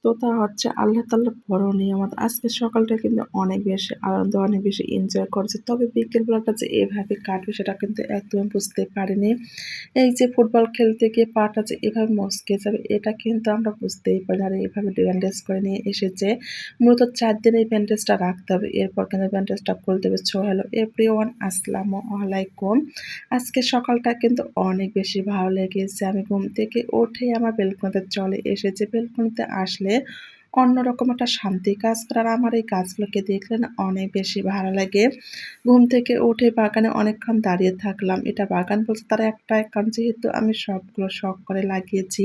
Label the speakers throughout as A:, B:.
A: তো তা হচ্ছে আল্লাহ তাআলার বড় নিয়ামত। আজকে সকালটা কিন্তু অনেক বেশি আনন্দ, অনেক বেশি এনজয় করেছি। তবে বিকেল বেলাটা যে এভাবে কাটবে সেটা কিন্তু একদমই বুঝতে পারিনি। এই যে ফুটবল খেলতে গিয়ে পাটা যে এভাবে মচকে যাবে এটা কিন্তু আমরা বুঝতেই পারি না। আর এভাবে ব্যান্ডেজ করে নিয়ে এসেছে। মূলত ৪ দিন এই ব্যান্ডেজটা রাখতে হবে। এরপর কিন্তু ব্যান্ডেজটা খুলতে হবে। সো হ্যালো এভরিওয়ান আসসালামু আলাইকুম। আজকে সকালটা কিন্তু অনেক বেশি ভালো লেগেছে। আমি ঘুম থেকে উঠেই আমার বেলকনিতে চলে এসেছি। বেলকনিতে আসলে অন্যরকম একটা শান্তি কাজ করে। আর আমার এই গাছগুলোকে দেখলে না অনেক বেশি ভালো লাগে। ঘুম থেকে উঠে বাগানে অনেকক্ষণ দাঁড়িয়ে থাকলাম। এটা বাগান বলতে তার একটাই কারণ যেহেতু আমি সবগুলো শখ করে লাগিয়েছি।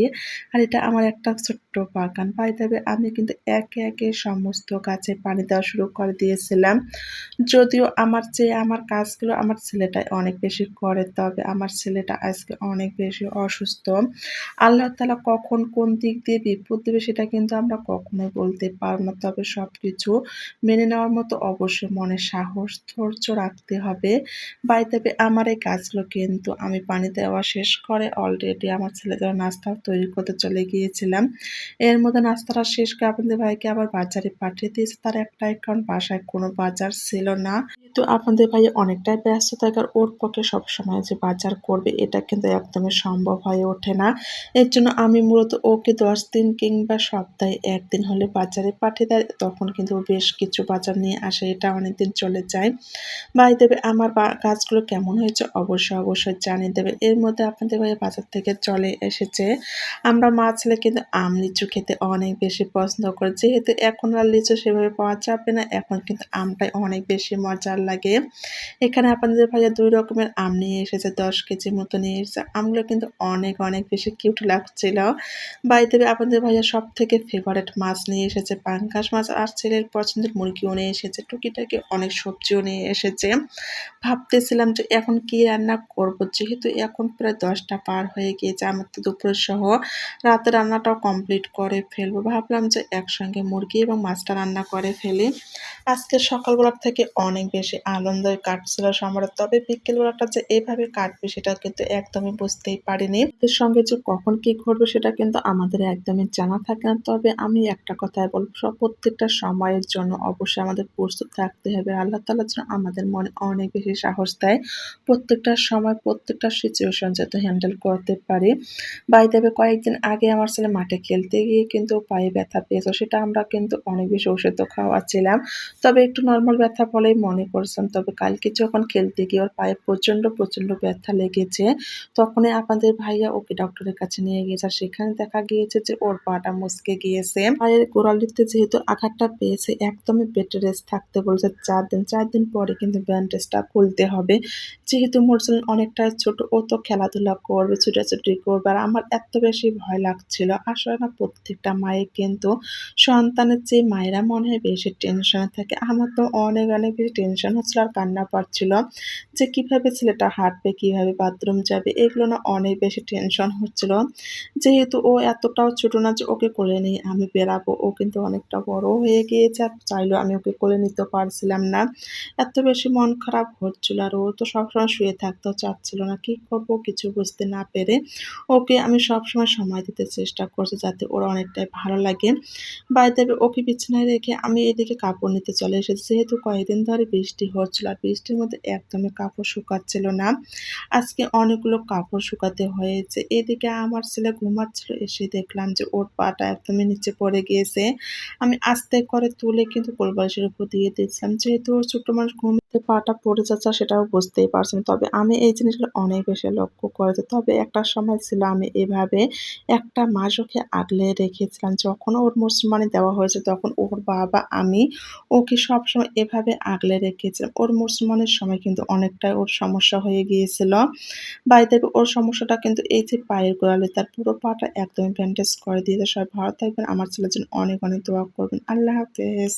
A: আর এটা আমার একটা ছোট্ট বাগান। বাই দ্য ওয়ে আমি কিন্তু একে, একে সমস্ত গাছে পানি দেওয়া শুরু করে দিয়েছিলাম। যদিও আমার চেয়ে আমার কাজগুলো আমার ছেলেটাই অনেক বেশি করে। তবে আমার ছেলেটা আজকে অনেক বেশি অসুস্থ। আল্লাহ তাআলা কখন কোন দিক দিয়ে বিপদ দেবে সেটা কিন্তু আমরা কখনোই বলতে পারব না। তবে সবকিছু মেনে নেওয়ার মতো অবশ্যই মনে সাহস, ধৈর্য রাখতে হবে। বাই দ্য ওয়ে আমার এই গাছগুলো কিন্তু আমি পানি দেওয়া শেষ করে অলরেডি আমার ছেলের জন্য নাস্তাও তৈরি করতে চলে গিয়েছিলাম। এর মধ্যে নাস্তাটা শেষ করে আপনাদের ভাইকে আবার বাজারে পাঠিয়ে দিয়েছি। তার একটাই কারণ বাসায় কোনো বাজার ছিল না। যেহেতু আপনাদের ভাই অনেকটাই ব্যস্ত থাকে আর ওর পক্ষে সবসময় যে বাজার করবে এটা কিন্তু একদমই সম্ভব হয়ে ওঠে না। এর জন্য আমি মূলত ওকে ১০ দিন কিংবা সপ্তাহে ১ দিন হলে বাজারে পাঠিয়ে দেয়। তখন কিন্তু ও বেশ কিছু বাজার নিয়ে আসে। এটা অনেকদিন চলে যায়। বাই দ্য ওয়ে আমার গাছগুলো কেমন হয়েছে অবশ্যই, অবশ্যই জানিয়ে দেবেন। এর মধ্যে আপনাদের ভাইয়া বাজার থেকে চলে এসেছে। আমরা মা ছেলে কিন্তু আম, লিচু খেতে অনেক বেশি পছন্দ করি। যেহেতু এখন আর লিচু সেভাবে পাওয়া যাবে না, এখন কিন্তু আমটাই অনেক বেশি মজার লাগে। এখানে আপনাদের ভাইয়া ২ রকমের আম নিয়ে এসেছে, ১০ কেজির মতো নিয়ে এসেছে। আমগুলো কিন্তু অনেক, অনেক বেশি কিউট লাগছিল। বাই দ্য ওয়ে আপনাদের ভাইয়া সবথেকে ফেভারিট মাছ নিয়ে এসেছে পাঙ্গাস মাছ আর ছেলের পছন্দের মুরগিও নিয়ে এসেছে। টুকিটাকি অনেক সবজিও নিয়ে এসেছে। ভাবতেছিলাম যে এখন কি রান্না করব? যেহেতু এখন প্রায় ১০টা পার হয়ে গিয়েছে। আমার তো দুপুরের সহ রাতের রান্নাটাও কমপ্লিট করে ফেলবো। ভাবলাম যে একসঙ্গে মুরগি এবং মাছটা রান্না করে ফেলি। আজকে সকালবেলার থেকে অনেক বেশি আনন্দই কাটছিল সময়ের। তবে বিকেলবেলাটা যে এভাবে কাটবে সেটা কিন্তু একদমই বুঝতেই পারিনি। এদের সঙ্গে যে কখন কি ঘটবে সেটা কিন্তু আমাদের একদমই জানা থাকে না। তবে আমি একটা কথাই বলব প্রত্যেকটা সময়ের জন্য অবশ্যই আমাদের প্রস্তুত থাকতে হবে। আল্লাহ তাআলা যেন আমাদের মনে অনেক বেশি সাহস দেয়। প্রত্যেকটা সময় প্রত্যেকটা সিচুয়েশন যাতে হ্যান্ডেল করতে পারি। বাই দ্য ওয়ে কয়েকদিন আগে আমার ছেলে মাঠে খেলতে গিয়ে কিন্তু পায়ে ব্যথা পেয়েছে। সেটা আমরা কিন্তু অনেক বেশি ওষুধও খাওয়াচ্ছিলাম। তবে একটু নরমাল ব্যথা বলেই মনে করছিলাম। তবে কালকে যখন খেলতে গিয়ে ওর পায়ে প্রচন্ড, প্রচন্ড ব্যথা লেগেছে, তখনই আপনাদের ভাইয়া ওকে ডক্টরের কাছে নিয়ে গিয়েছে। আর সেখানে দেখা গিয়েছে যে ওর পাটা মচকে গিয়েছে। পায়ের গোড়ালিতে যেহেতু আঘাতটা পেয়েছে একদমই বেড রেস্ট থাকতে বলেছে ৪ দিন। ৪ দিন পরে কিন্তু ব্যান্ডেজটা খুলতে হবে। যেহেতু মোর ছেলে অনেকটাই ছোট, ও তো খেলাধুলা করবে, ছুটাছুটি করবে। আর আমার এত বেশি ভয় লাগছিল। আসলে না প্রত্যেকটা মায়ের কিন্তু সন্তানের চেয়ে মায়েরা মনে হয় বেশি টেনশনে থাকে। আমার তো অনেক, অনেক বেশি টেনশন হচ্ছিল আর কান্না পাচ্ছিল যে কিভাবে ছেলেটা হাঁটবে, কিভাবে বাথরুম যাবে এগুলো না অনেক বেশি টেনশন হচ্ছিল। যেহেতু ও এতটাও ছোট না যে ওকে কোলে নিয়ে আমি বেড়াবো। ও কিন্তু অনেকটা বড় হয়ে গিয়েছে আর চাইলেও আমি ওকে কোলে নিতে পারছিলাম না। এত বেশি মন খারাপ হচ্ছিল আর ও তো সবসময় শুয়ে থাকতেও চাচ্ছিল না। কি করব কিছু বুঝতে না পেরে ওকে আমি সবসময় সময় দিতে চেষ্টা করছি যাতে ওর অনেকটাই ভালো লাগে। বাই দ্য ওয়ে ওকে বিছানায় রেখে আমি এদিকে কাপড় নিতে চলে এসেছি। যেহেতু কয়েকদিন ধরে বৃষ্টি হচ্ছিল আর বৃষ্টির মধ্যে একদমই কাপড় শুকাচ্ছিল না। আজকে অনেকগুলো কাপড় শুকাতে হয়েছে। এদিকে আমার ছেলে ঘুমাচ্ছিল, এসে দেখলাম যে ওর পাটা একদমই নিচে পড়ে গিয়েছে। আমি আস্তে করে তুলে কিন্তু কোলবালিশের উপর দিয়ে দিয়েছিলাম। যেহেতু ওর ছোট্ট মানুষ ঘুমাতে পাটা পড়ে যাচ্ছে সেটাও বুঝতেই পারছেন। তবে আমি এই জিনিসগুলো অনেক বেশি লক্ষ্য করেছি। তবে একটা সময় ছিল আমি এভাবে একটা মাস ওকে আগলে রেখেছিলাম। যখন ওর মুসলমানি দেওয়া হয়েছে তখন ওর বাবা, আমি ওকে সবসময় এভাবে আগলে রেখেছিলাম। ওর মুসলমানের সময় কিন্তু অনেকটাই ওর সমস্যা হয়ে গিয়েছিল। বাই দ্য ওয়ে ওর সমস্যাটা কিন্তু এই যে পায়ের গোড়ালি তার পুরো পাটা একদমই ব্যান্ডেজ করে দিয়েছে। সবাই ভালো থাকবেন। আমার ছেলের জন্য অনেক, অনেক দোয়া করবেন। আল্লাহ হাফেজ।